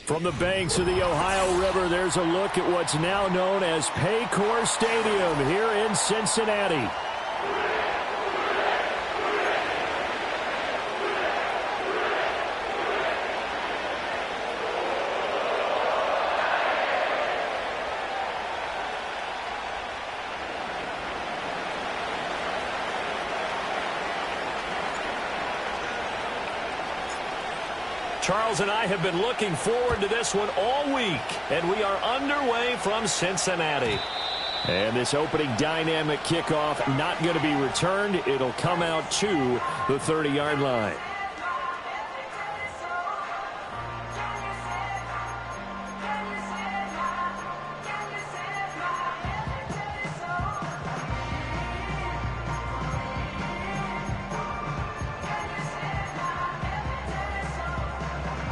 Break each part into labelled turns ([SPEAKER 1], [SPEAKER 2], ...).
[SPEAKER 1] From the banks of the Ohio River, there's a look at what's now known as Paycor Stadium here in Cincinnati. Charles and I have been looking forward to this one all week, and we are underway from Cincinnati. And this opening dynamic kickoff not going to be returned. It'll come out to the 30-yard line.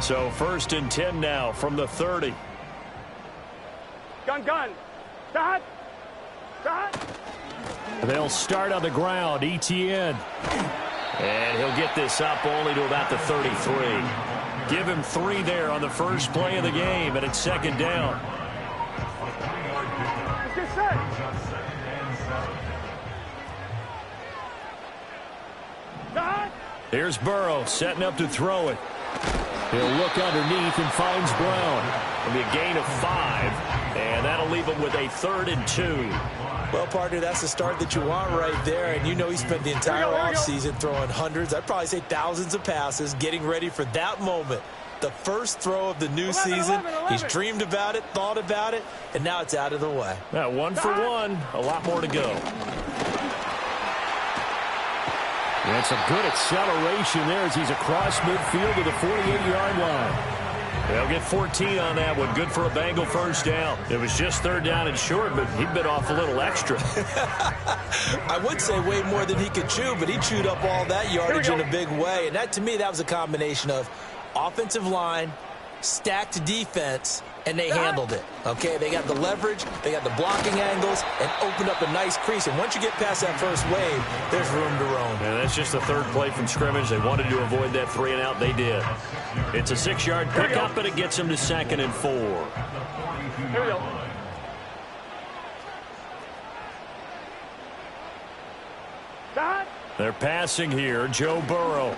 [SPEAKER 1] So 1st and 10 now from the 30.
[SPEAKER 2] Gun. Start.
[SPEAKER 1] They'll start on the ground. ETN. And he'll get this up only to about the 33. Give him 3 there on the first play of the game, and it's 2nd down.
[SPEAKER 2] Get set. Start.
[SPEAKER 1] Here's Burrow setting up to throw it. He'll look underneath and finds Brown. It'll be a gain of 5, and that'll leave him with a 3rd and 2.
[SPEAKER 3] Well, partner, that's the start that you want right there, and you know he spent the entire offseason throwing hundreds, I'd probably say thousands of passes, getting ready for that moment. The first throw of the new season. He's dreamed about it, thought about it, and now it's out of the way.
[SPEAKER 1] Now, 1 for 1, a lot more to go. That's a good acceleration there as he's across midfield to the 48-yard line. They'll get 14 on that one. Good for a Bengal first down. It was just 3rd down and short, but he bit off a little extra.
[SPEAKER 3] I would say way more than he could chew, but he chewed up all that yardage in a big way. And that, to me, that was a combination of offensive line, stacked defense, and they handled it. Okay, they got the leverage, they got the blocking angles, and opened up a nice crease. And once you get past that first wave, there's room to roam.
[SPEAKER 1] And that's just the 3rd play from scrimmage. They wanted to avoid that 3-and-out. They did. It's a 6-yard pickup, and it gets them to 2nd and 4.
[SPEAKER 2] Here we go. Start.
[SPEAKER 1] They're passing here. Joe Burrow.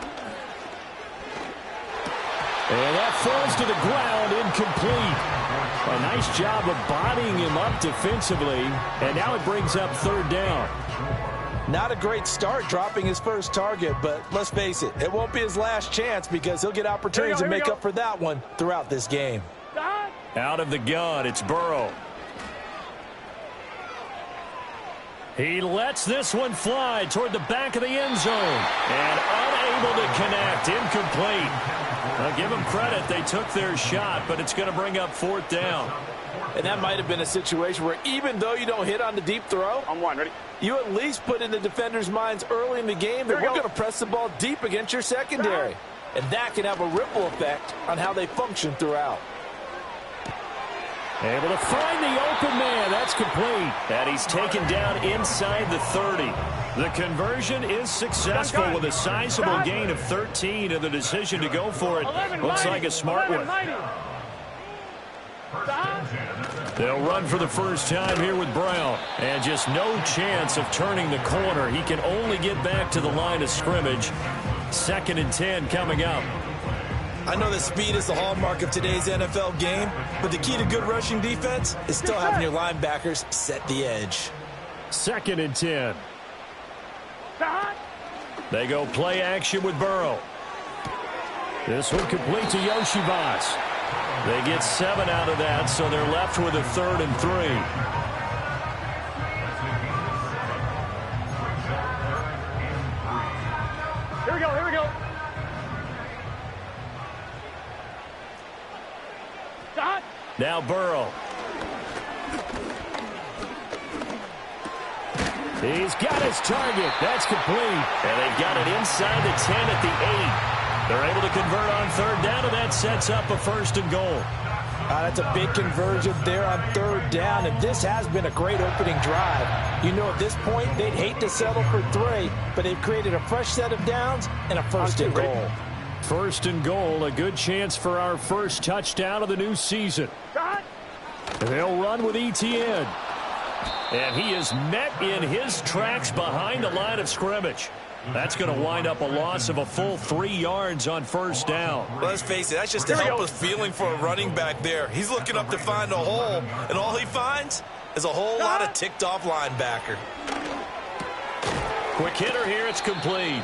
[SPEAKER 1] And that falls to the ground, incomplete. A nice job of bodying him up defensively, and now it brings up 3rd down.
[SPEAKER 3] Not a great start dropping his first target, but let's face it, it won't be his last chance because he'll get opportunities to make up for that one throughout this game.
[SPEAKER 2] Start.
[SPEAKER 1] Out of the gun, it's Burrow. He lets this one fly toward the back of the end zone, and unable to connect, incomplete. Now, give them credit. They took their shot, but it's going to bring up 4th down.
[SPEAKER 3] And that might have been a situation where even though you don't hit on the deep throw,
[SPEAKER 2] On 1, ready?
[SPEAKER 3] you at least put in the defenders' minds early in the game that we're going to press the ball deep against your secondary. And that can have a ripple effect on how they function throughout.
[SPEAKER 1] Able to find the open man. That's complete. And he's taken down inside the 30. The conversion is successful with a sizable gain of 13, and the decision to go for it looks like a smart one. They'll run for the first time here with Brown. And just no chance of turning the corner. He can only get back to the line of scrimmage. 2nd and 10 coming up.
[SPEAKER 3] I know that speed is the hallmark of today's NFL game, but the key to good rushing defense is still having your linebackers set the edge.
[SPEAKER 1] 2nd and 10. They go play action with Burrow. This one complete to Yoshivas. They get 7 out of that, so they're left with a 3rd and 3.
[SPEAKER 2] Here we go. Start.
[SPEAKER 1] Now Burrow. He's got his target. That's complete. And they've got it inside the 10 at the 8. They're able to convert on 3rd down, and that sets up a 1st and goal.
[SPEAKER 3] That's a big conversion there on 3rd down, and this has been a great opening drive. You know, at this point, they'd hate to settle for 3, but they've created a fresh set of downs and a 1st and goal.
[SPEAKER 1] First and goal, a good chance for our first touchdown of the new season. They'll run with Etienne. And he is met in his tracks behind the line of scrimmage. That's going to wind up a loss of a full 3 yards on first down.
[SPEAKER 3] Well, let's face it, that's just a helpless feeling for a running back there. He's looking up to find a hole, and all he finds is a whole lot of ticked-off linebacker.
[SPEAKER 1] Quick hitter here, it's complete.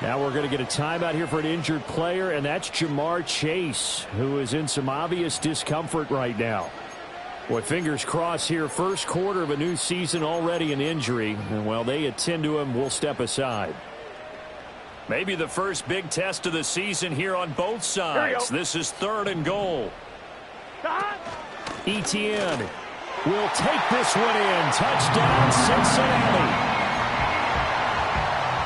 [SPEAKER 1] Now we're going to get a timeout here for an injured player, and that's Jamar Chase, who is in some obvious discomfort right now. Boy, fingers crossed here, first quarter of a new season, already an injury. And while they attend to him, we'll step aside. Maybe the first big test of the season here on both sides. This is 3rd and goal. Etienne will take this one in. Touchdown, Cincinnati.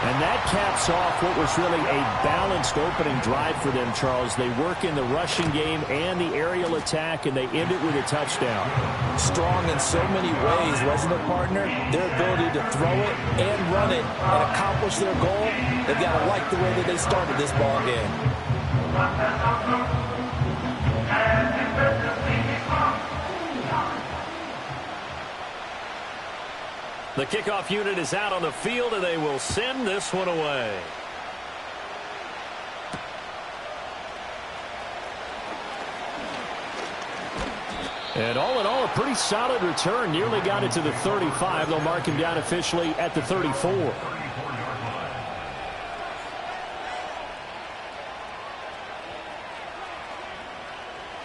[SPEAKER 1] And that caps off what was really a balanced opening drive for them, Charles. They work in the rushing game and the aerial attack, and they end it with a touchdown.
[SPEAKER 3] Strong in so many ways, wasn't it, partner? Their ability to throw it and run it and accomplish their goal, they've got to like the way that they started this ball game.
[SPEAKER 1] The kickoff unit is out on the field, and they will send this one away. And all in all, a pretty solid return. Nearly got it to the 35. They'll mark him down officially at the 34.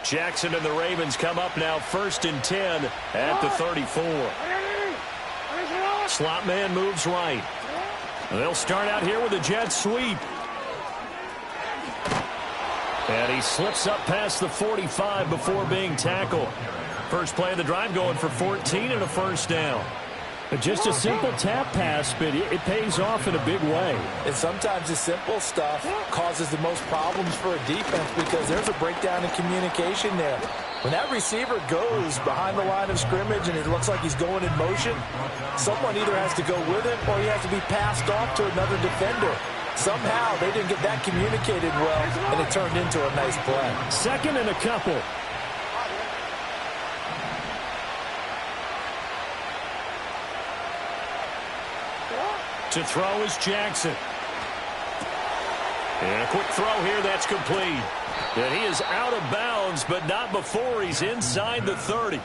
[SPEAKER 1] Jackson and the Ravens come up now 1st and 10 at the 34. Slot man moves right. They'll start out here with a jet sweep. And he slips up past the 45 before being tackled. First play of the drive going for 14 and a first down. But just a simple tap pass, but it pays off in a big way.
[SPEAKER 3] And sometimes the simple stuff causes the most problems for a defense because there's a breakdown in communication there. When that receiver goes behind the line of scrimmage and it looks like he's going in motion, someone either has to go with him or he has to be passed off to another defender. Somehow they didn't get that communicated well, and it turned into a nice play.
[SPEAKER 1] 2nd and a couple. To throw is Jackson. And a quick throw here, that's complete. And he is out of bounds, but not before he's inside the 30.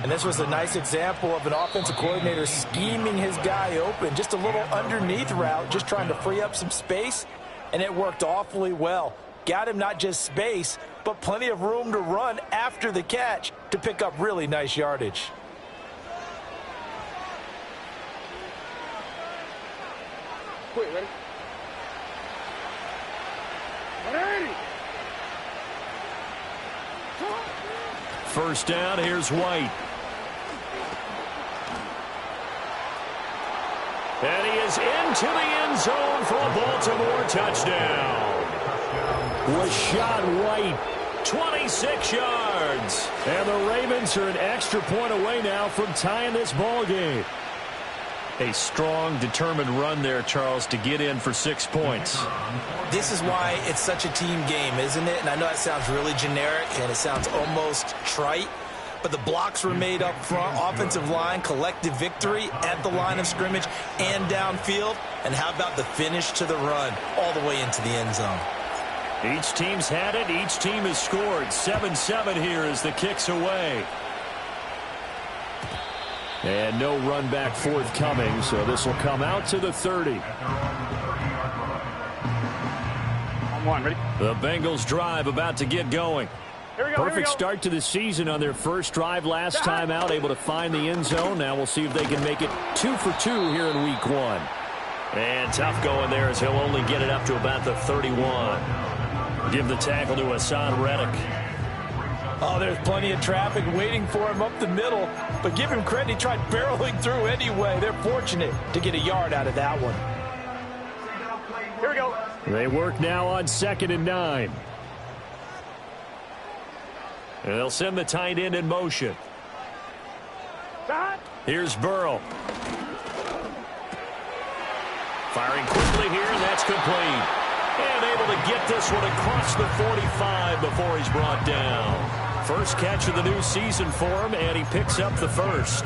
[SPEAKER 3] And this was a nice example of an offensive coordinator scheming his guy open. Just a little underneath route, just trying to free up some space, and it worked awfully well. Got him not just space, but plenty of room to run after the catch to pick up really nice yardage.
[SPEAKER 2] Wait, ready? Ready.
[SPEAKER 1] First down, here's White. And he is into the end zone for a Baltimore touchdown. Rachaad White, 26 yards. And the Ravens are an extra point away now from tying this ball game. A strong, determined run there, Charles, to get in for 6 points.
[SPEAKER 3] This is why it's such a team game, isn't it? And I know it sounds really generic and it sounds almost trite, but the blocks were made up front, offensive line, collective victory at the line of scrimmage and downfield. And how about the finish to the run all the way into the end zone?
[SPEAKER 1] Each team's had it. Each team has scored. 7-7 here as the kick's away. And no run back forthcoming, so this will come out to the 30.
[SPEAKER 2] On one, ready?
[SPEAKER 1] The Bengals drive about to get going.
[SPEAKER 2] Here we go.
[SPEAKER 1] Perfect start to the season on their first drive last time out, able to find the end zone. Now we'll see if they can make it 2 for 2 here in week 1. And tough going there as he'll only get it up to about the 31. Give the tackle to Hassan Reddick.
[SPEAKER 3] Oh, there's plenty of traffic waiting for him up the middle. But give him credit, he tried barreling through anyway. They're fortunate to get a yard out of that one.
[SPEAKER 2] Here we go.
[SPEAKER 1] They work now on 2nd and 9. And they'll send the tight end in motion. Here's Burrow. Firing quickly here, and that's complete. And able to get this one across the 45 before he's brought down. First catch of the new season for him, and he picks up the first.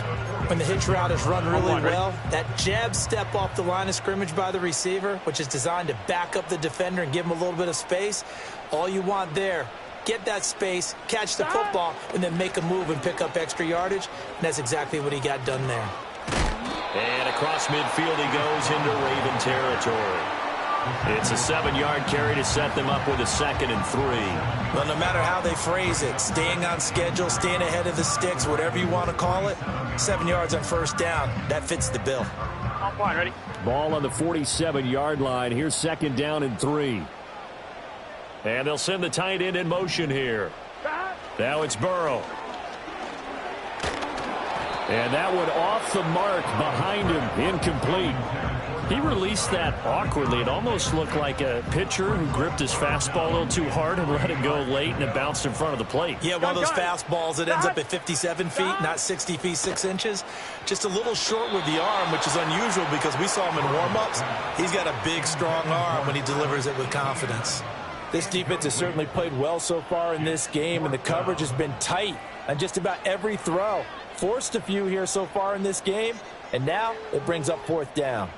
[SPEAKER 3] When the hitch route is run really well, that jab step off the line of scrimmage by the receiver, which is designed to back up the defender and give him a little bit of space, all you want there, get that space, catch the football, and then make a move and pick up extra yardage. And that's exactly what he got done there.
[SPEAKER 1] And across midfield he goes into Raven territory. It's a 7-yard carry to set them up with a 2nd and 3.
[SPEAKER 3] Well, no matter how they phrase it, staying on schedule, staying ahead of the sticks, whatever you want to call it, 7 yards on first down, that fits the bill.
[SPEAKER 2] On point, ready?
[SPEAKER 1] Ball on the 47-yard line. Here's 2nd down and 3. And they'll send the tight end in motion here. Now it's Burrow. And that one off the mark behind him, incomplete. He released that awkwardly. It almost looked like a pitcher who gripped his fastball a little too hard and let it go late, and it bounced in front of the plate.
[SPEAKER 3] Yeah, one of those fastballs that ends up at 57 feet, not 60 feet, 6 inches. Just a little short with the arm, which is unusual because we saw him in warm-ups. He's got a big, strong arm when he delivers it with confidence.
[SPEAKER 4] This defense has certainly played well so far in this game, and the coverage has been tight on just about every throw. Forced a few here so far in this game, and now it brings up 4th down.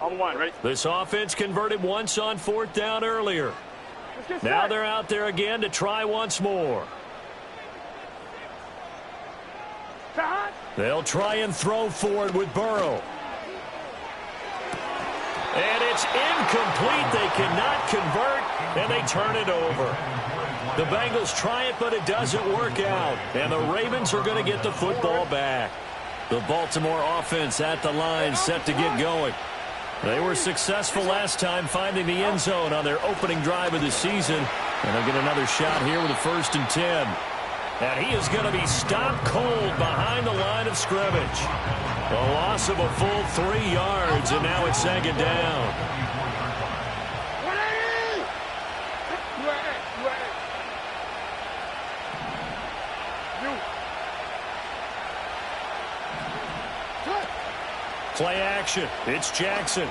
[SPEAKER 2] On one, ready?
[SPEAKER 1] This offense converted once on 4th down earlier. Now they're out there again to try once more. They'll try and throw for it with Burrow. And it's incomplete. They cannot convert, and they turn it over. The Bengals try it, but it doesn't work out. And the Ravens are going to get the football back. The Baltimore offense at the line, set to get going. They were successful last time finding the end zone on their opening drive of the season. And they'll get another shot here with a 1st and 10. And he is going to be stopped cold behind the line of scrimmage. A loss of a full 3 yards, and now it's 2nd down. Play action. It's Jackson.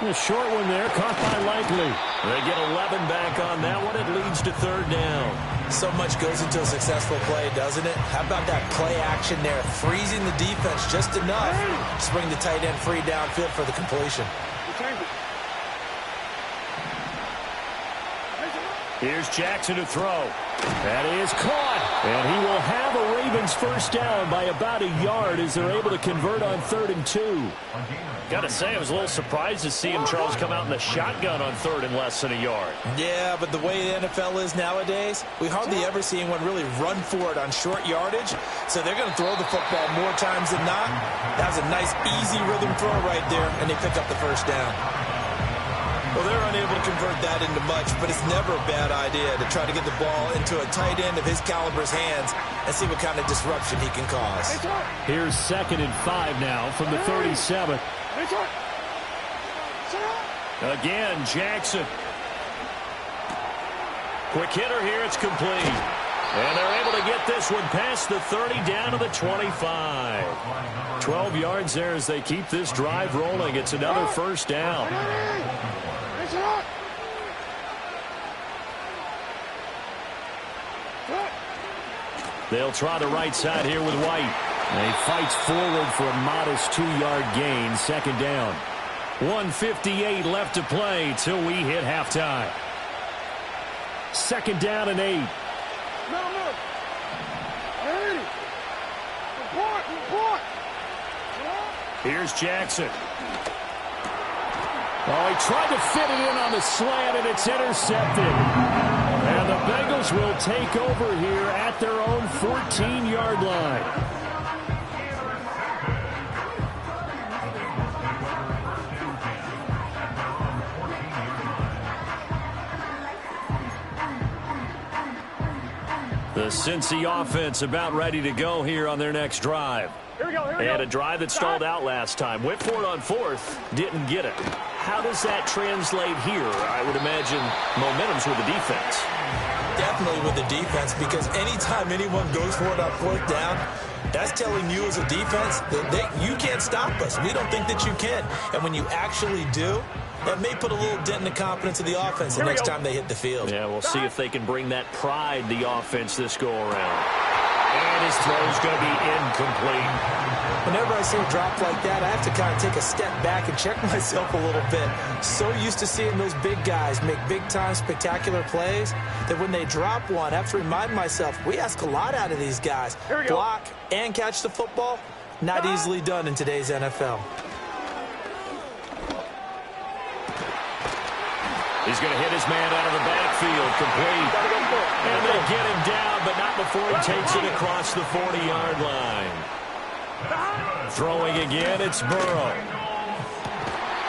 [SPEAKER 1] A short one there, caught by Likely. They get 11 back on that one. It leads to 3rd down.
[SPEAKER 3] So much goes into a successful play, doesn't it? How about that play action there? Freezing the defense just enough to bring the tight end free downfield for the completion.
[SPEAKER 1] Here's Jackson to throw. That is caught. And he will have a Ravens 1st down by about a yard as they're able to convert on 3rd and 2. Got to say, I was a little surprised to see him, Charles, come out in the shotgun on 3rd and less than a yard.
[SPEAKER 3] Yeah, but the way the NFL is nowadays, we hardly ever see anyone really run for it on short yardage. So they're going to throw the football more times than not. That was a nice, easy rhythm throw right there, and they pick up the 1st down. Well, they're unable to convert that into much, but it's never a bad idea to try to get the ball into a tight end of his caliber's hands and see what kind of disruption he can cause.
[SPEAKER 1] Here's 2nd and 5 now from the 37. Again, Jackson. Quick hitter here, it's complete. And they're able to get this one past the 30 down to the 25. 12 yards there as they keep this drive rolling. It's another 1st down. They'll try the right side here with White. And he fights forward for a modest 2-yard gain, 2nd down. 1:58 left to play till we hit halftime. 2nd down and 8. Here's Jackson. Oh, he tried to fit it in on the slant, and it's intercepted. And the Bengals will take over here at their own 14-yard line. The Cincy offense about ready to go here on their next drive.
[SPEAKER 2] Here we go.
[SPEAKER 1] And a drive that stalled out last time. Went for it on 4th, didn't get it. How does that translate here? I would imagine momentum's with the defense.
[SPEAKER 3] Definitely with the defense, because anytime anyone goes for it on fourth down, that's telling you as a defense that you can't stop us. We don't think that you can. And when you actually do, that may put a little dent in the confidence of the offense the next time they hit the field.
[SPEAKER 1] Yeah, we'll see if they can bring that pride, the offense, this go-around. And his throw's going to be incomplete.
[SPEAKER 3] Whenever I see a drop like that, I have to kind of take a step back and check myself a little bit. So used to seeing those big guys make big-time spectacular plays that when they drop one, I have to remind myself, we ask a lot out of these guys. Block and catch the football, not easily done in today's NFL.
[SPEAKER 1] He's going to hit his man out of the backfield, complete. And they get him down, but not before he takes it across the 40-yard line. Throwing again, it's Burrow.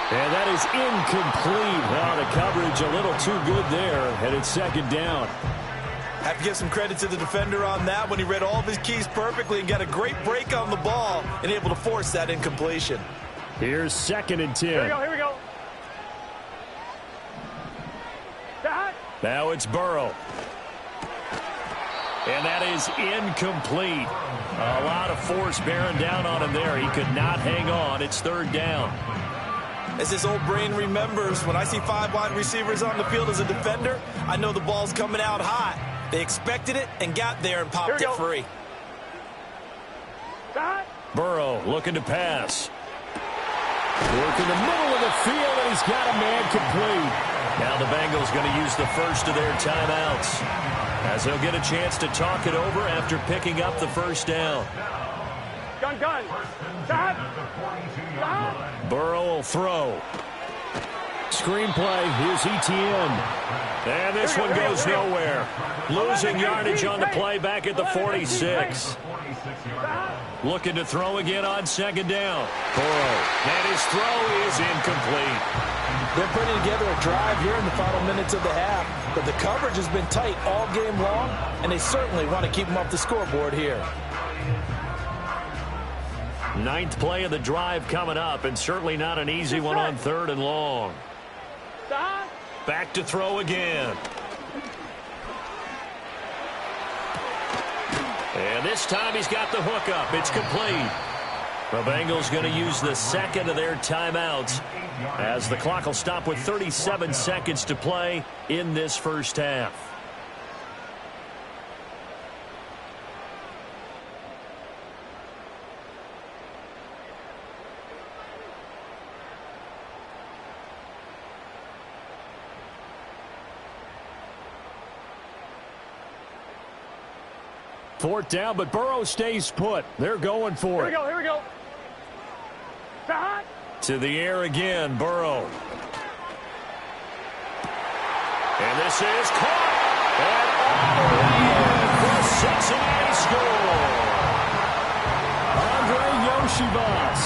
[SPEAKER 1] And that is incomplete. Well, the coverage a little too good there, and it's second down.
[SPEAKER 3] Have to give some credit to the defender on that when he read all of his keys perfectly and got a great break on the ball and able to force that incompletion.
[SPEAKER 1] Here's 2nd and 10.
[SPEAKER 2] Here we go.
[SPEAKER 1] Now it's Burrow. And that is incomplete. A lot of force bearing down on him there. He could not hang on. It's 3rd down.
[SPEAKER 3] As his old brain remembers, when I see 5 wide receivers on the field as a defender, I know the ball's coming out hot. They expected it and got there and popped it free.
[SPEAKER 1] Burrow looking to pass. Work in the middle of the field, and he's got a man complete. Now the Bengals going to use the first of their timeouts, as they'll get a chance to talk it over after picking up the first down.
[SPEAKER 2] Gun. Stop.
[SPEAKER 1] Burrow will throw. Screenplay, here's ETN. And this one goes nowhere. Losing yardage on the play back at the 46. Looking to throw again on 2nd down. Burrow. And his throw is incomplete.
[SPEAKER 4] They're putting together a drive here in the final minutes of the half, but the coverage has been tight all game long, and they certainly want to keep them off the scoreboard here.
[SPEAKER 1] 9th play of the drive coming up, and certainly not an easy one on 3rd and long. Back to throw again. And this time he's got the hook up. It's complete. The Bengals going to use the 2nd of their timeouts, as the clock will stop with 37 seconds to play in this first half. Fourth down, but Burrow stays put. They're going for it.
[SPEAKER 2] Here we go.
[SPEAKER 1] To the air again, Burrow. And this is caught. And all the way in for Cincinnati score. Andre Yoshibas,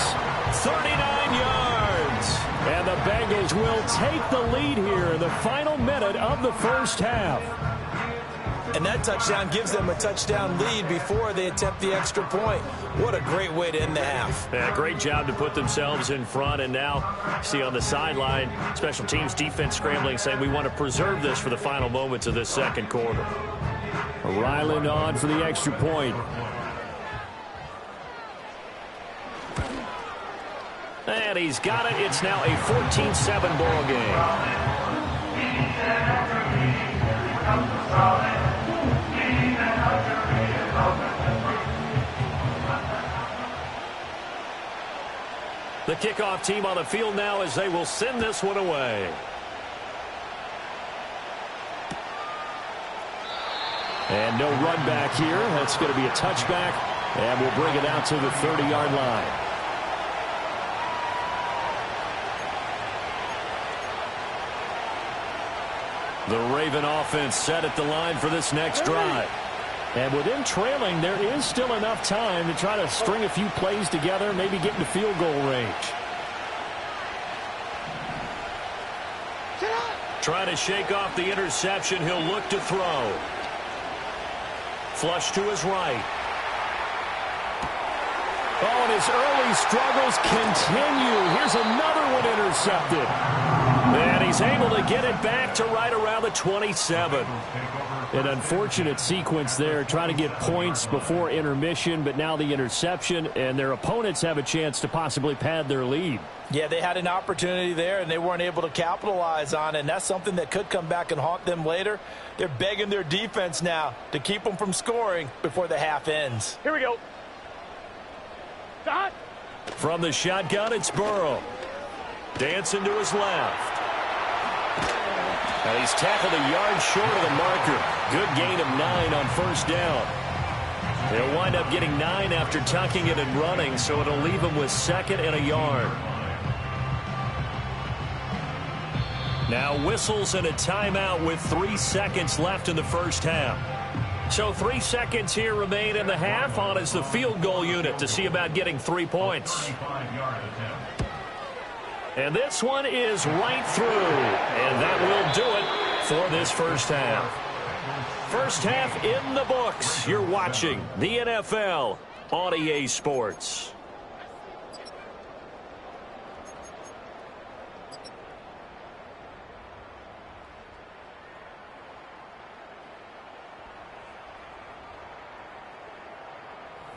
[SPEAKER 1] 39 yards. And the Bengals will take the lead here in the final minute of the first half.
[SPEAKER 3] And that touchdown gives them a touchdown lead before they attempt the extra point. What a great way to end the half.
[SPEAKER 1] Yeah, great job to put themselves in front. And now, see on the sideline, special teams defense scrambling, saying we want to preserve this for the final moments of this second quarter. Ryland on for the extra point. And he's got it. It's now a 14-7 ball game. The kickoff team on the field now as they will send this one away. And no run back here. That's going to be a touchback, and we'll bring it out to the 30-yard line. The Raven offense set at the line for this next drive. And with them trailing, there is still enough time to try to string a few plays together, maybe get into field goal range. Trying to shake off the interception. He'll look to throw. Flush to his right. Oh, and his early struggles continue. Here's another one intercepted. And he he's able to get it back to right around the 27. An unfortunate sequence there, trying to get points before intermission, but now the interception, and their opponents have a chance to possibly pad their lead.
[SPEAKER 4] Yeah, they had an opportunity there, and they weren't able to capitalize on it, and that's something that could come back and haunt them later. They're begging their defense now to keep them from scoring before the half ends.
[SPEAKER 2] Here we go. Stop.
[SPEAKER 1] From the shotgun, it's Burrow. Dancing to his left. And he's tackled a yard short of the marker. Good gain of 9 on first down. They'll wind up getting 9 after tucking it and running, so it'll leave them with 2nd and a yard. Now whistles and a timeout with 3 seconds left in the first half. So 3 seconds here remain in the half. On is the field goal unit to see about getting 3 points. And this one is right through. And that will do it for this first half. First half in the books. You're watching the NFL on EA Sports.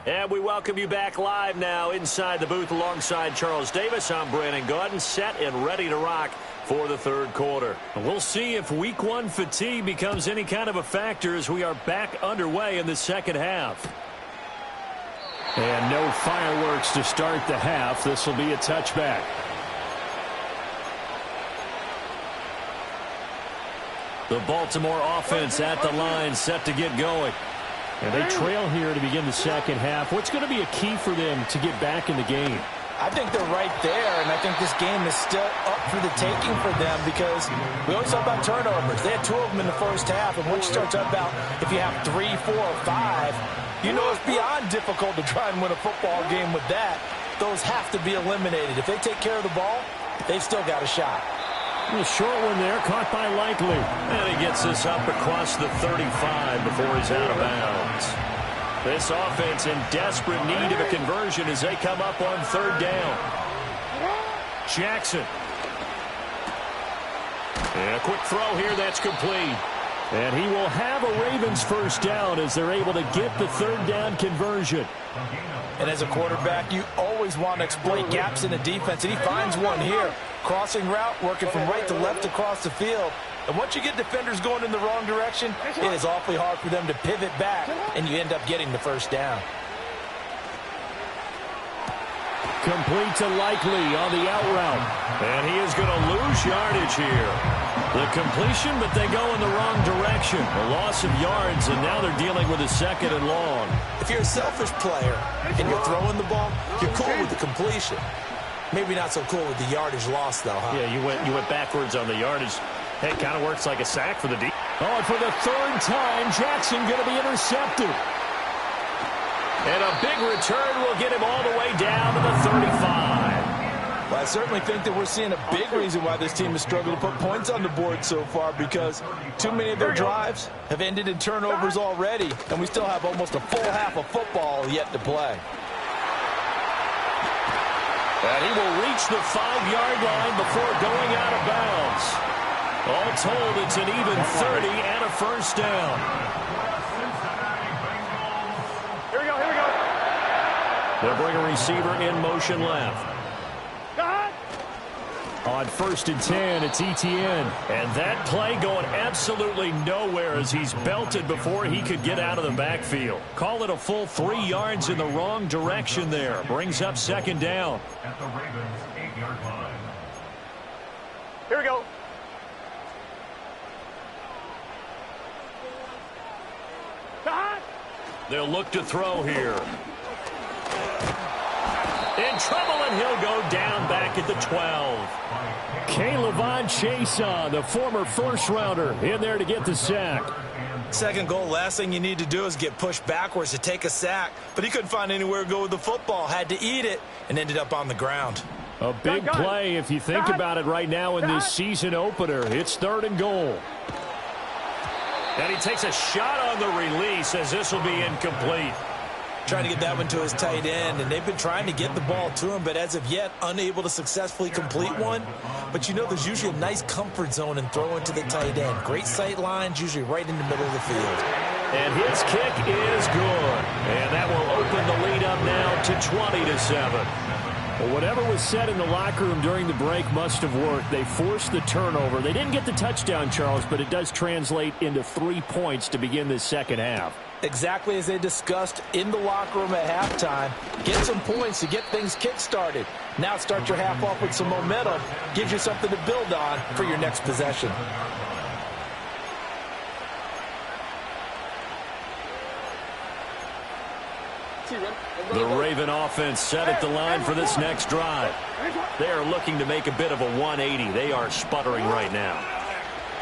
[SPEAKER 1] And we welcome you back live now inside the booth alongside Charles Davis. I'm Brandon Gaudin, set and ready to rock for the third quarter. We'll see if week 1 fatigue becomes any kind of a factor as we are back underway in the second half. And no fireworks to start the half. This will be a touchback. The Baltimore offense at the line, set to get going. And they trail here to begin the second half. What's going to be a key for them to get back in the game?
[SPEAKER 4] I think they're right there, and I think this game is still up for the taking for them because we always talk about turnovers. They had 2 of them in the first half, and once you start talking about if you have 3, 4, or 5, you know it's beyond difficult to try and win a football game with that. Those have to be eliminated. If they take care of the ball, they've still got a shot.
[SPEAKER 1] A short one there, caught by Likely. And he gets this up across the 35 before he's out of bounds. This offense in desperate need of a conversion as they come up on third down. Jackson. And a quick throw here, that's complete. And he will have a Ravens first down as they're able to get the third down conversion.
[SPEAKER 4] And as a quarterback, you always want to exploit gaps in the defense, and he finds one here. Crossing route, working from right to left across the field. And once you get defenders going in the wrong direction, it is awfully hard for them to pivot back, and you end up getting the first down.
[SPEAKER 1] Complete to Likely on the out route. And he is going to lose yardage here. The completion, but they go in the wrong direction. A loss of yards, and now they're dealing with a 2nd and long.
[SPEAKER 3] If you're a selfish player and you're throwing the ball, you're cool with the completion. Maybe not so cool with the yardage loss, though, huh?
[SPEAKER 1] Yeah, you went backwards on the yardage. Hey, it kind of works like a sack for the D. Oh, and for the 3rd time, Jackson going to be intercepted. And a big return will get him all the way down to the 35.
[SPEAKER 4] Well, I certainly think that we're seeing a big reason why this team has struggled to put points on the board so far, because too many of their drives have ended in turnovers already, and we still have almost a full half of football yet to play.
[SPEAKER 1] And he will reach the 5-yard line before going out of bounds. All told, it's an even 30 and a first down.
[SPEAKER 2] Here we go, here we go.
[SPEAKER 1] They'll bring a receiver in motion left. On 1st and 10, it's Etienne. And that play going absolutely nowhere as he's belted before he could get out of the backfield. Call it a full 3 yards in the wrong direction there. Brings up 2nd down.
[SPEAKER 2] At the Ravens 8-yard line. Here we go.
[SPEAKER 1] They'll look to throw here. In trouble, and he'll go down back at the 12. K'Lavon Chaisson, the former first-rounder, in there to get the sack.
[SPEAKER 3] Second goal, last thing you need to do is get pushed backwards to take a sack. But he couldn't find anywhere to go with the football, had to eat it, and ended up on the ground.
[SPEAKER 1] A big play if you think about it right now in this season opener. It's 3rd and goal. And he takes a shot on the release as this will be incomplete.
[SPEAKER 3] trying to get that one to his tight end, and they've been trying to get the ball to him, but as of yet, unable to successfully complete one. But you know there's usually a nice comfort zone in throwing to the tight end. Great sight lines, usually right in the middle of the field.
[SPEAKER 1] And his kick is good. And that will open the lead up now to 20-7. Well, whatever was said in the locker room during the break must have worked. They forced the turnover. They didn't get the touchdown, Charles, but it does translate into 3 points to begin this second half.
[SPEAKER 4] Exactly as they discussed in the locker room at halftime. Get some points to get things kick-started. Now start your half off with some momentum. Gives you something to build on for your next possession.
[SPEAKER 1] The Raven offense set at the line for this next drive. They are looking to make a bit of a 180. They are sputtering right now.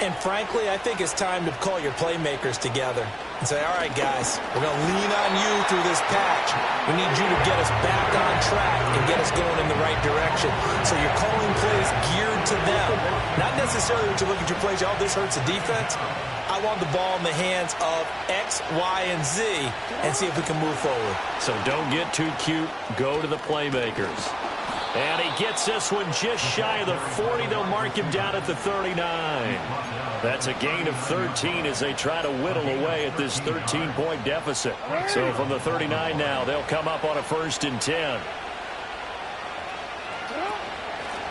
[SPEAKER 3] And frankly, I think it's time to call your playmakers together and say, all right, guys, we're going to lean on you through this patch. We need you to get us back on track and get us going in the right direction. So you're calling plays geared to them. Not necessarily when you look at your plays, oh, this hurts the defense. I want the ball in the hands of X, Y, and Z and see if we can move forward.
[SPEAKER 1] So don't get too cute. Go to the playmakers. And he gets this one just shy of the 40. They'll mark him down at the 39. That's a gain of 13 as they try to whittle away at this 13-point deficit. So from the 39 now, they'll come up on a 1st and 10.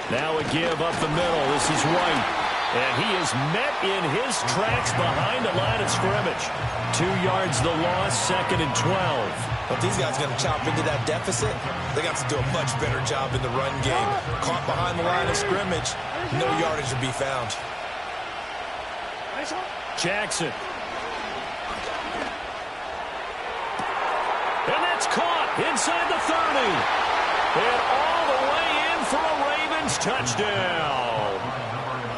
[SPEAKER 1] Now a give up the middle. This is White. And he is met in his tracks behind the line of scrimmage. 2 yards the loss, 2nd and 12.
[SPEAKER 3] But these guys are going to chop into that deficit. They got to do a much better job in the run game. Caught behind the line of scrimmage, no yardage to be found.
[SPEAKER 1] Jackson. And that's caught inside the 30. And all the way in for a Ravens touchdown.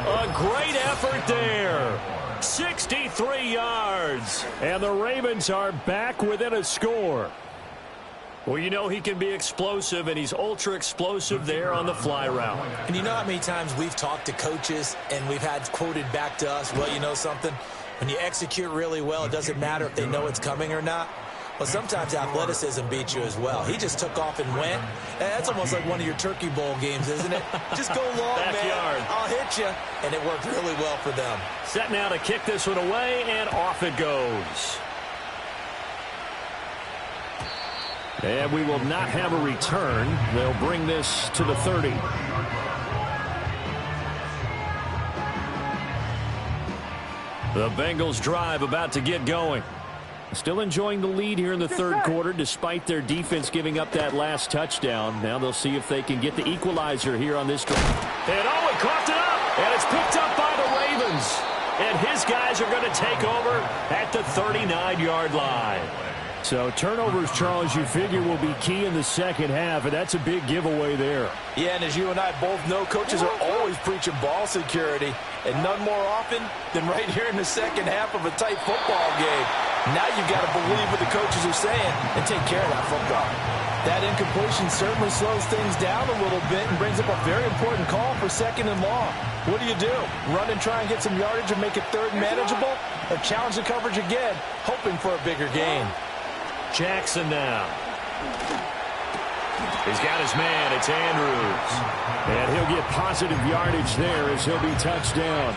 [SPEAKER 1] A great effort there. 63 yards. And the Ravens are back within a score. Well, you know he can be explosive, and he's ultra-explosive there on the fly route.
[SPEAKER 3] And you know how many times we've talked to coaches and we've had quoted back to us, well, you know something? When you execute really well, it doesn't matter if they know it's coming or not. Well, sometimes athleticism beats you as well. He just took off and went. That's almost like one of your Turkey Bowl games, isn't it? Just go long,
[SPEAKER 1] Backyard.
[SPEAKER 3] man. I'll hit you. And it worked really well for them.
[SPEAKER 1] Set now to kick this one away, and off it goes. And we will not have a return. They'll bring this to the 30. The Bengals drive about to get going. Still enjoying the lead here in the third quarter despite their defense giving up that last touchdown. Now they'll see if they can get the equalizer here on this drive. And oh, it coughed it up. And it's picked up by the Ravens. And his guys are going to take over at the 39-yard line. So turnovers, Charles, you figure will be key in the second half, and that's a big giveaway there.
[SPEAKER 4] Yeah, and as you and I both know, coaches are always preaching ball security, and none more often than right here in the second half of a tight football game. Now you've got to believe what the coaches are saying and take care of that football. That incompletion certainly slows things down a little bit and brings up a very important call for 2nd and long. What do? Run and try and get some yardage and make it third manageable? Or challenge the coverage again, hoping for a bigger gain?
[SPEAKER 1] Jackson now. He's got his man. It's Andrews. And he'll get positive yardage there as he'll be touched down.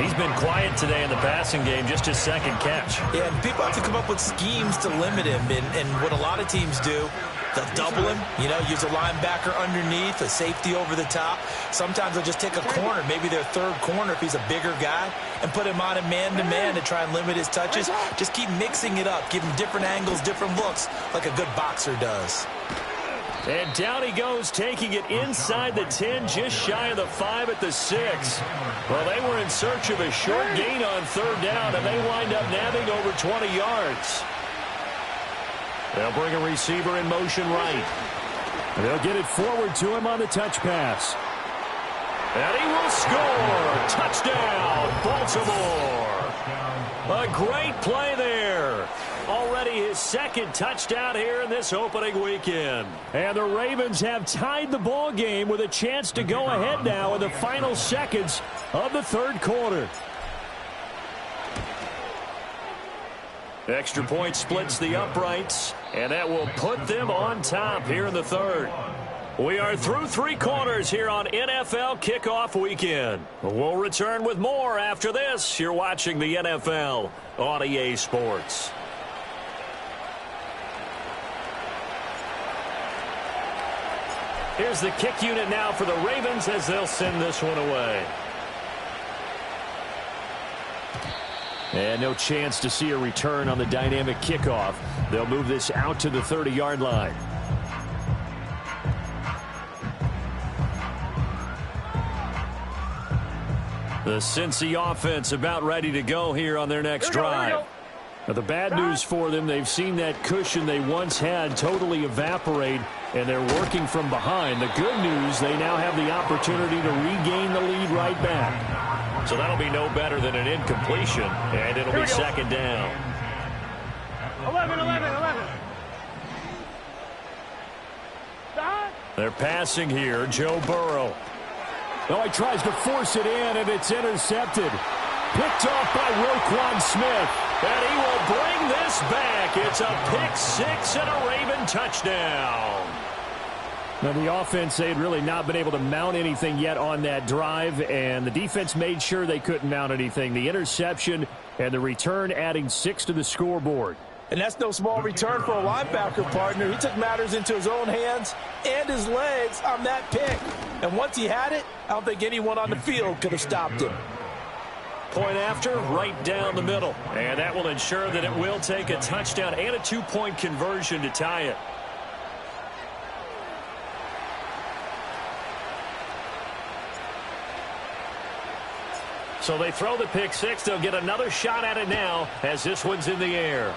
[SPEAKER 1] He's been quiet today in the passing game, just his 2nd catch.
[SPEAKER 3] Yeah, and people have to come up with schemes to limit him. And what a lot of teams do, they'll double him, use a linebacker underneath, a safety over the top. Sometimes they'll just take a corner, maybe their 3rd corner if he's a bigger guy, and put him on a man-to-man to try and limit his touches. Just keep mixing it up, give him different angles, different looks, like a good boxer does.
[SPEAKER 1] And down he goes, taking it inside the 10, just shy of the 5 at the 6. Well, they were in search of a short gain on 3rd down, and they wind up nabbing over 20 yards. They'll bring a receiver in motion right. And they'll get it forward to him on the touch pass. And he will score. Touchdown, Baltimore. A great play there. Already his 2nd touchdown here in this opening weekend. And the Ravens have tied the ball game with a chance to go ahead now in the final seconds of the 3rd quarter. Extra point splits the uprights, and that will put them on top here in the third. We are through 3 quarters here on NFL Kickoff Weekend. We'll return with more after this. You're watching the NFL on EA Sports. Here's the kick unit now for the Ravens as they'll send this one away. And no chance to see a return on the dynamic kickoff. They'll move this out to the 30-yard line. The Cincy offense about ready to go here on their next drive. Now, the bad news for them, they've seen that cushion they once had totally evaporate, and they're working from behind. The good news, they now have the opportunity to regain the lead right back. So that'll be no better than an incompletion, and it'll be second down.
[SPEAKER 2] 11.
[SPEAKER 1] They're passing here, Joe Burrow. Oh, he tries to force it in, and it's intercepted. Picked off by Roquan Smith. And he will bring this back. It's a pick 6 and a Raven touchdown. Now, the offense, they had really not been able to mount anything yet on that drive, and the defense made sure they couldn't mount anything. The interception and the return adding 6 to the scoreboard.
[SPEAKER 4] And that's no small return for a linebacker partner. He took matters into his own hands and his legs on that pick. And once he had it, I don't think anyone on the field could have stopped him.
[SPEAKER 1] Point after, right down the middle. And that will ensure that it will take a touchdown and a 2-point conversion to tie it. So they throw the pick 6. They'll get another shot at it now as this one's in the air.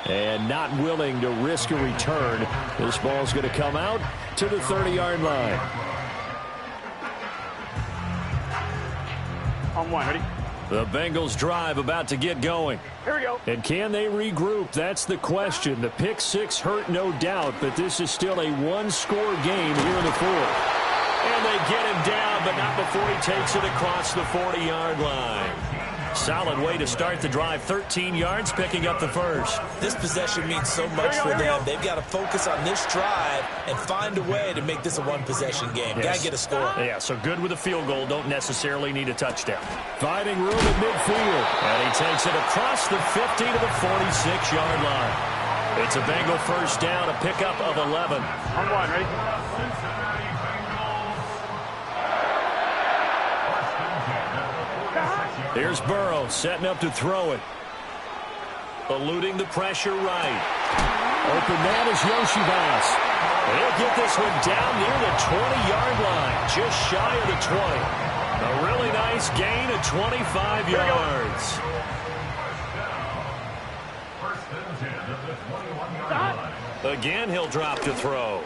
[SPEAKER 1] And not willing to risk a return. This ball's going to come out to the 30-yard line.
[SPEAKER 2] On 1, ready?
[SPEAKER 1] The Bengals drive about to get going.
[SPEAKER 2] Here we go.
[SPEAKER 1] And can they regroup? That's the question. The pick 6 hurt, no doubt, but this is still a one-score game here in the fourth. And they get him down, but not before he takes it across the 40-yard line. Solid way to start the drive. 13 yards, picking up the first.
[SPEAKER 3] This possession means so much for them. They've got to focus on this drive and find a way to make this a one-possession game.
[SPEAKER 1] Yes.
[SPEAKER 3] Got to get a score.
[SPEAKER 1] Yeah, so good with a field goal. Don't necessarily need a touchdown. Finding room at midfield. And he takes it across the 50 to the 46-yard line. It's a Bengal first down, a pickup of 11.
[SPEAKER 2] On 1, ready?
[SPEAKER 1] Here's Burrow setting up to throw it. Eluding the pressure right. Open man is Yoshibas. He'll get this one down near the 20-yard line. Just shy of the 20. A really nice gain of 25 yards. Again, he'll drop to throw.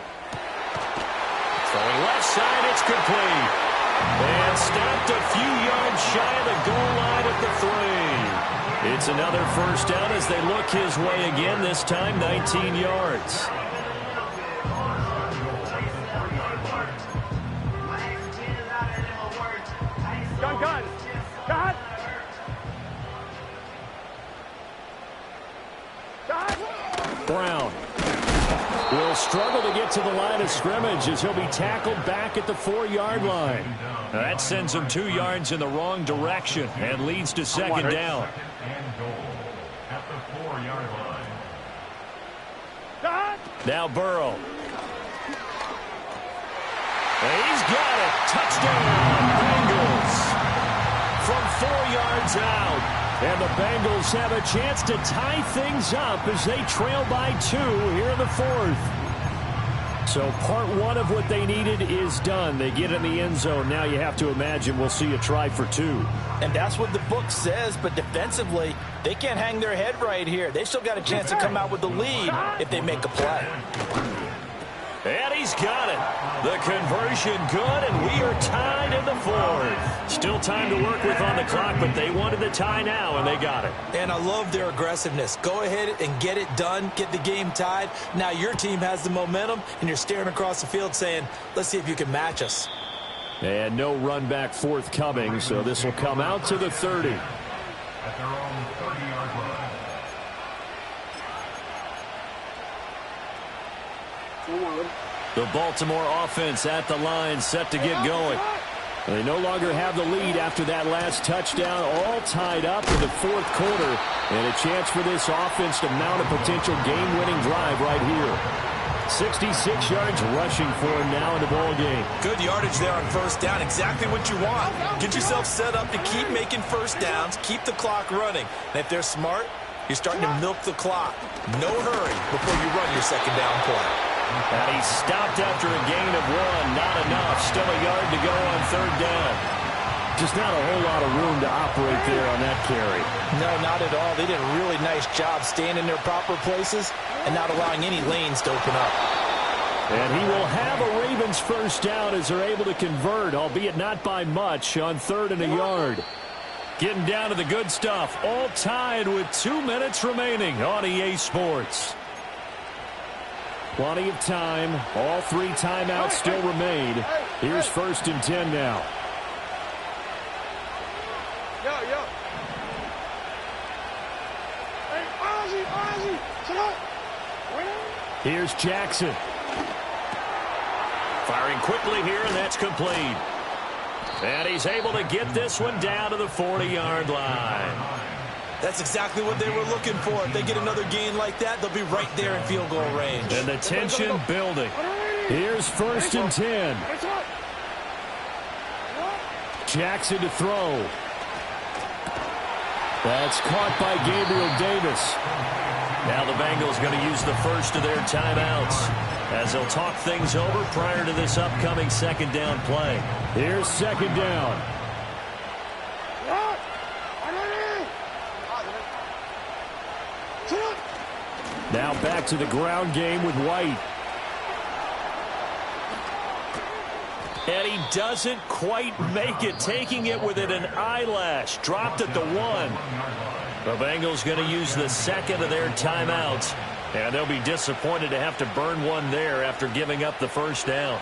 [SPEAKER 1] Throwing left side, it's complete. And stopped a few yards shy of the goal line at the 3. It's another first down as they look his way again, this time 19 yards.
[SPEAKER 2] Gun. Cut.
[SPEAKER 1] Brown will struggle to get to the line of scrimmage as he'll be tackled back at the 4-yard line. Now that sends him 2 yards in the wrong direction and leads to second down. Now Burrow. And he's got it. Touchdown, Bengals. From 4 yards out. And the Bengals have a chance to tie things up as they trail by 2 here in the fourth. So part 1 of what they needed is done. They get in the end zone. Now you have to imagine we'll see a try for 2.
[SPEAKER 4] And that's what the book says, but defensively, they can't hang their head right here. They still got a chance to come out with the lead if they make a play.
[SPEAKER 1] And he's got it. The conversion good, and we are tied in the fourth. Still time to work with on the clock, but they wanted the tie now, and they got it.
[SPEAKER 3] And I love their aggressiveness. Go ahead and get it done, get the game tied. Now your team has the momentum, and you're staring across the field saying, let's see if you can match us.
[SPEAKER 1] And no run back forthcoming, so this will come out to the 30.
[SPEAKER 2] at their own 30-yard line.
[SPEAKER 1] The Baltimore offense at the line, set to get going. They no longer have the lead after that last touchdown, all tied up in the fourth quarter, and a chance for this offense to mount a potential game-winning drive right here. 66 yards rushing for him now in the ball game.
[SPEAKER 3] Good yardage there on first down, exactly what you want. Get yourself set up to keep making first downs, keep the clock running. And if they're smart, you're starting to milk the clock. No hurry before you run your second down play.
[SPEAKER 1] And he stopped after a gain of 1. Not enough. Still a yard to go on third down. Just not a whole lot of room to operate there on that carry.
[SPEAKER 4] No, not at all. They did a really nice job staying in their proper places and not allowing any lanes to open up.
[SPEAKER 1] And he will have a Ravens first down as they're able to convert, albeit not by much, on 3rd and a yard. Getting down to the good stuff. All tied with 2 minutes remaining on EA Sports. Plenty of time. All 3 timeouts still remain. Here's 1st and 10 now. Here's Jackson. Firing quickly here, and that's complete. And he's able to get this one down to the 40-yard line.
[SPEAKER 3] That's exactly what they were looking for. If they get another gain like that, they'll be right there in field goal range.
[SPEAKER 1] And the tension building. Here's 1st and 10. Jackson to throw. That's caught by Gabriel Davis. Now the Bengals going to use the first of their timeouts as they'll talk things over prior to this upcoming second down play. Here's second down. Now back to the ground game with White. And he doesn't quite make it, taking it within an eyelash. Dropped at the 1. The Bengals going to use the second of their timeouts. And they'll be disappointed to have to burn one there after giving up the first down.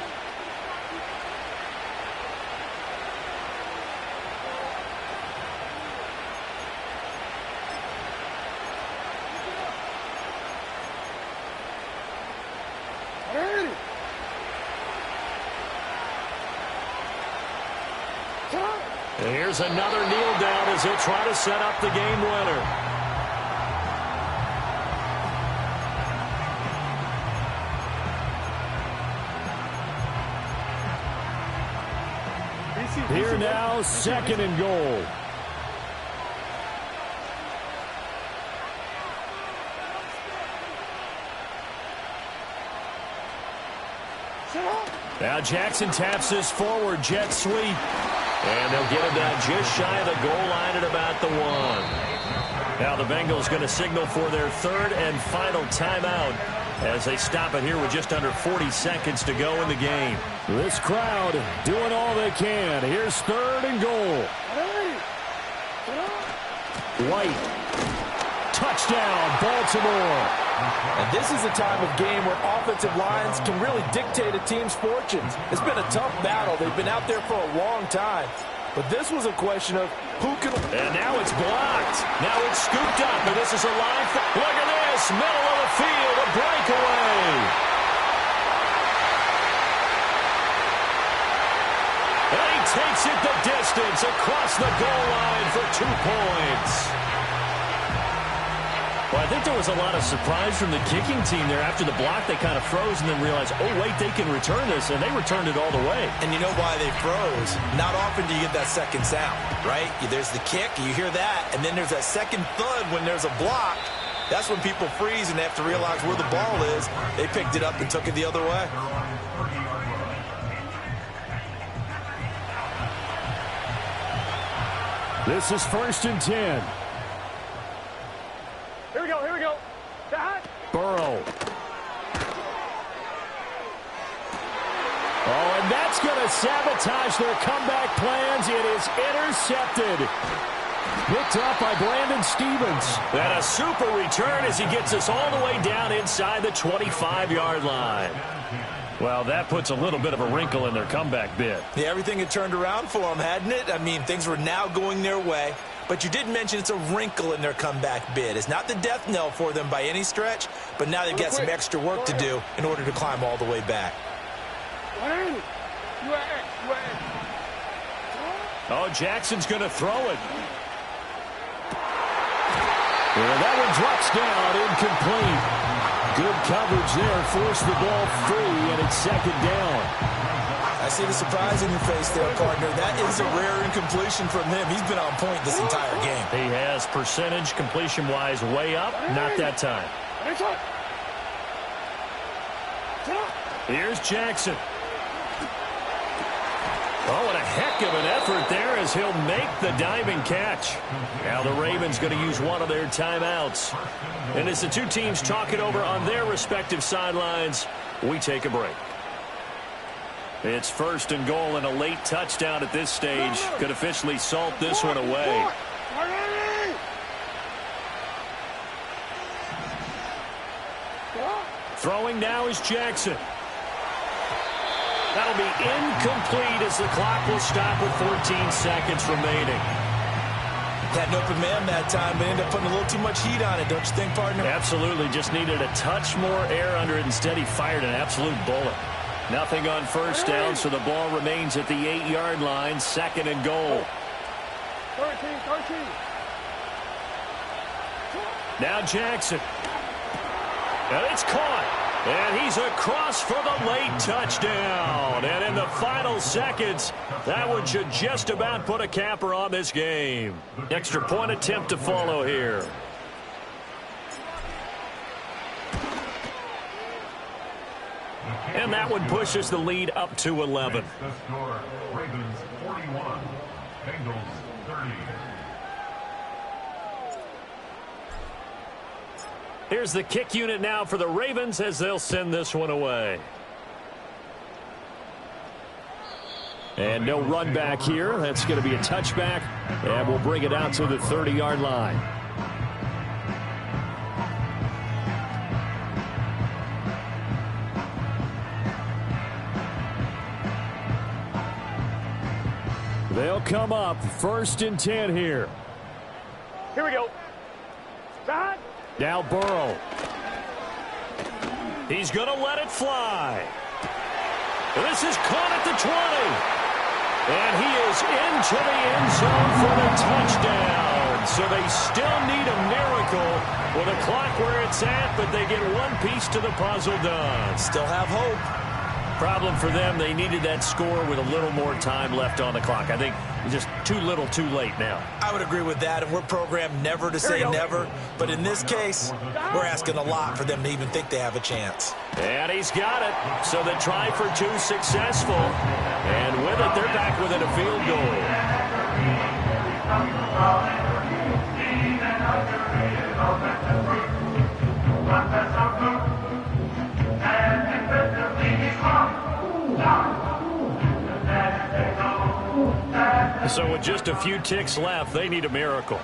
[SPEAKER 1] Here's another kneel down as he'll try to set up the game winner. Here now, 2nd and goal. Now Jackson taps this forward jet sweep. And they'll get him down just shy of the goal line at about the 1. Now the Bengals going to signal for their 3rd and final timeout as they stop it here with just under 40 seconds to go in the game. This crowd doing all they can. Here's 3rd and goal. White. Touchdown, Baltimore.
[SPEAKER 4] And this is a time of game where offensive lines can really dictate a team's fortunes. It's been a tough battle. They've been out there for a long time. But this was a question of who can...
[SPEAKER 1] And now it's blocked. Now it's scooped up, and this is a line... Look at this, middle of the field, a breakaway. And he takes it the distance across the goal line for 2 points. Well, I think there was a lot of surprise from the kicking team there. After the block, they kind of froze and then realized, oh, wait, they can return this, and they returned it all the way.
[SPEAKER 3] And you know why they froze? Not often do you get that second sound, right? There's the kick, you hear that, and then there's that second thud when there's a block. That's when people freeze and they have to realize where the ball is. They picked it up and took it the other way.
[SPEAKER 1] This is 1st and 10.
[SPEAKER 2] Here we go.
[SPEAKER 1] Burrow. Oh, and that's going to sabotage their comeback plans. It is intercepted. Picked up by Brandon Stevens. And a super return as he gets us all the way down inside the 25-yard line. Well, that puts a little bit of a wrinkle in their comeback bid.
[SPEAKER 3] Yeah, everything had turned around for them, hadn't it? I mean, things were now going their way. but you did mention it's a wrinkle in their comeback bid. It's not the death knell for them by any stretch, but now they've got some extra work to do in order to climb all the way back.
[SPEAKER 1] Oh, Jackson's going to throw it. And that one drops down, incomplete. Good coverage there, forced the ball free, and it's second down.
[SPEAKER 3] I see the surprise in your face there, partner. That is a rare incompletion from him. He's been on point this entire game.
[SPEAKER 1] He has percentage completion-wise way up, not that time. Here's Jackson. Oh, what a heck of an effort there as he'll make the diving catch. Now the Ravens going to use one of their timeouts. And as the two teams talk it over on their respective sidelines, we take a break. It's first and goal, and a late touchdown at this stage could officially salt this one away. Throwing now is Jackson. That'll be incomplete as the clock will stop with 14 seconds remaining.
[SPEAKER 3] Had an open man that time, but ended up putting a little too much heat on it, don't you think, partner?
[SPEAKER 1] Absolutely. Just needed a touch more air under it. Instead, he fired an absolute bullet. Nothing on first down, so the ball remains at the 8-yard line, second and goal.
[SPEAKER 2] 13.
[SPEAKER 1] Now Jackson. And it's caught. And he's across for the late touchdown. And in the final seconds, that one should just about put a capper on this game. Extra point attempt to follow here. And that one pushes the lead up to 11.
[SPEAKER 2] The score, Ravens 41, Bengals 30.
[SPEAKER 1] Here's the kick unit now for the Ravens as they'll send this one away. And no run back here. That's going to be a touchback. And we'll bring it out to the 30-yard line. They'll come up first and 10 here.
[SPEAKER 2] Here we go. Back.
[SPEAKER 1] Now Burrow. He's going to let it fly. This is caught at the 20. And he is into the end zone for the touchdown. So they still need a miracle with a clock where it's at, but they get one piece to the puzzle done.
[SPEAKER 3] Still have hope.
[SPEAKER 1] Problem for them, they needed that score with a little more time left on the clock. I think just too little too late now.
[SPEAKER 3] I would agree with that, and we're programmed never to say never. But in this case, we're asking a lot for them to even think they have a chance.
[SPEAKER 1] And he's got it. So the try for two successful. And with it, they're back within a field goal. So with just a few ticks left, they need a miracle.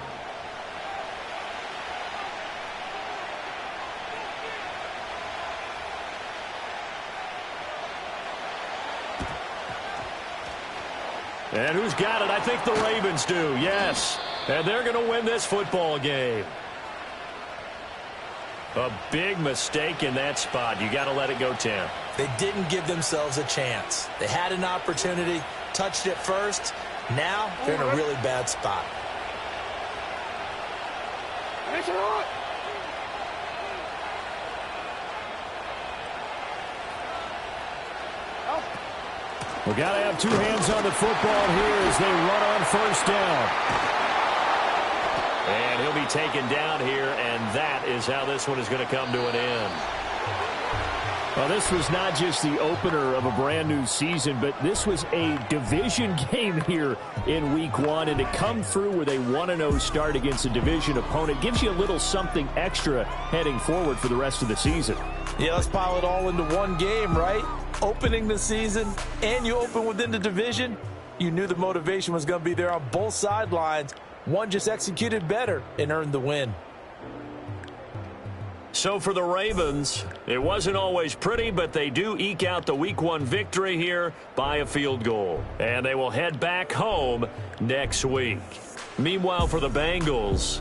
[SPEAKER 1] And who's got it? I think the Ravens do, yes. And they're going to win this football game. A big mistake in that spot. You got to let it go, Tim.
[SPEAKER 3] They didn't give themselves a chance. They had an opportunity, touched it first. Now they're in a really bad spot.
[SPEAKER 1] We got to have two hands on the football here as they run on first down. And he'll be taken down here, and that is how this one is going to come to an end. Well, this was not just the opener of a brand new season, but this was a division game here in week one, and to come through with a 1-0 start against a division opponent gives you a little something extra heading forward for the rest of the season.
[SPEAKER 3] Yeah, let's pile it all into one game, right? Opening the season, and you open within the division. You knew the motivation was going to be there on both sidelines. One just executed better and earned the win.
[SPEAKER 1] So for the Ravens, it wasn't always pretty, but they do eke out the week one victory here by a field goal. And they will head back home next week. Meanwhile, for the Bengals,